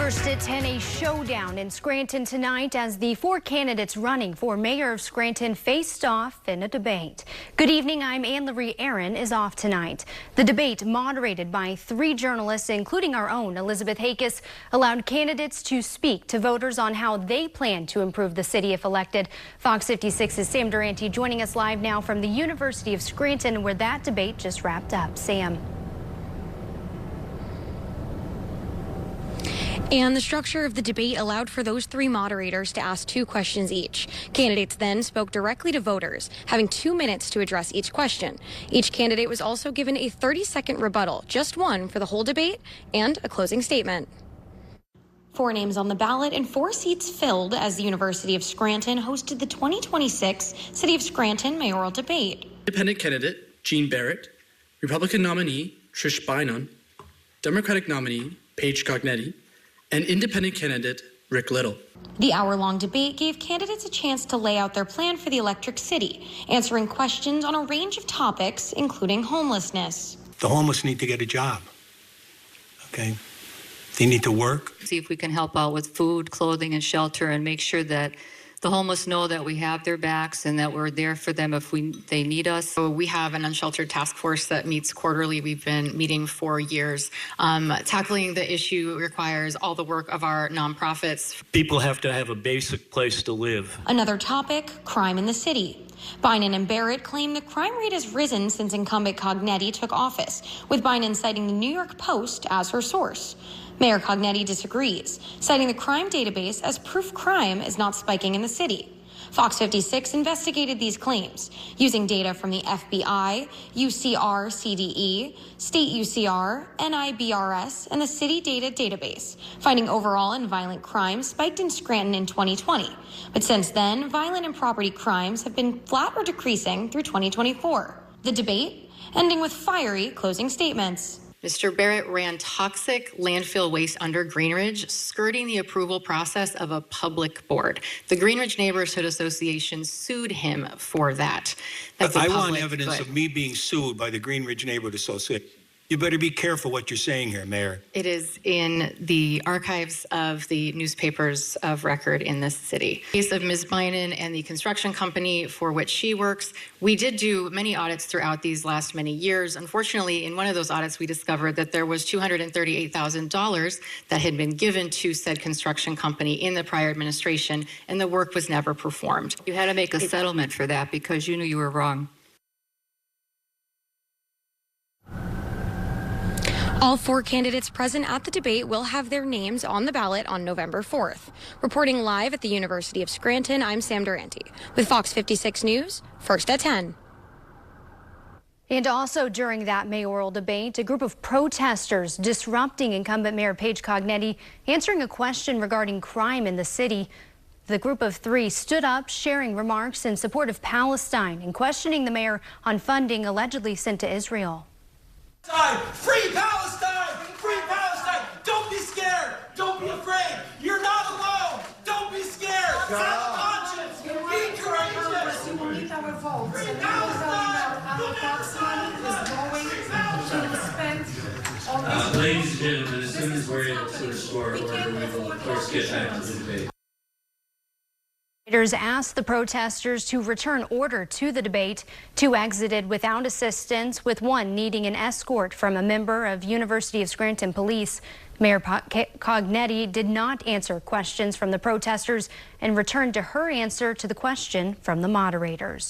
First at 10, a showdown in Scranton tonight as the four candidates running for mayor of Scranton faced off in a debate. Good evening, I'm Anne-Marie. Aaron is off tonight. The debate, moderated by three journalists, including our own Elizabeth Hakis, allowed candidates to speak to voters on how they plan to improve the city if elected. Fox 56's Sam Durante joining us live now from the University of Scranton, where that debate just wrapped up. Sam. And the structure of the debate allowed for those three moderators to ask two questions each. Candidates then spoke directly to voters, having 2 minutes to address each question. Each candidate was also given a 30-second rebuttal, just one for the whole debate, and a closing statement. 4 names on the ballot and 4 seats filled as the University of Scranton hosted the 2026 City of Scranton mayoral debate. Independent candidate Gene Barrett, Republican nominee Trish Beynon, Democratic nominee Paige Cognetti, and independent candidate Rik Little. The hour-long debate gave candidates a chance to lay out their plan for the electric city, answering questions on a range of topics, including homelessness. The homeless need to get a job, okay? They need to work. See if we can help out with food, clothing, and shelter, and make sure that the homeless know that we have their backs and that we're there for them if they need us. So we have an unsheltered task force that meets quarterly. We've been meeting for years. Tackling the issue requires all the work of our nonprofits. People have to have a basic place to live. Another topic, crime in the city. Beynon and Barrett claim the crime rate has risen since incumbent Cognetti took office, with Beynon citing the New York Post as her source. Mayor Cognetti disagrees, citing the crime database as proof crime is not spiking in the city. Fox 56 investigated these claims using data from the FBI, UCR CDE, State UCR, NIBRS, and the City Data Database, finding overall and violent crime spiked in Scranton in 2020. But since then, violent and property crimes have been flat or decreasing through 2024. The debate ending with fiery closing statements. Mr. Barrett ran toxic landfill waste under Greenridge, skirting the approval process of a public board. The Greenridge Neighborhood Association sued him for that. I want evidence of me being sued by the Greenridge Neighborhood Association. You better be careful what you're saying here, Mayor. It is in the archives of the newspapers of record in this city. In the case of Ms. Beynon and the construction company for which she works, we did do many audits throughout these last many years. Unfortunately, in one of those audits, we discovered that there was $238,000 that had been given to said construction company in the prior administration, and the work was never performed. You had to make a settlement for that because you knew you were wrong. All 4 candidates present at the debate will have their names on the ballot on November 4th. Reporting live at the University of Scranton, I'm Sam Durante with Fox 56 News, first at 10. And also during that mayoral debate, a group of protesters disrupting incumbent Mayor Paige Cognetti, answering a question regarding crime in the city. The group of 3 stood up, sharing remarks in support of Palestine and questioning the mayor on funding allegedly sent to Israel. Free Palestine! Free Palestine! Don't be scared! Don't be afraid! You're not alone! Don't be scared! Have a conscience! Be courageous! You will need our votes. Free And Palestine! our tax money is going to be spent on this. Ladies and gentlemen, as soon as we're able to restore order, we will of course get back to the debate. Leaders asked the protesters to return order to the debate. 2 exited without assistance, with 1 needing an escort from a member of University of Scranton police. Mayor Cognetti did not answer questions from the protesters and returned to her answer to the question from the moderators.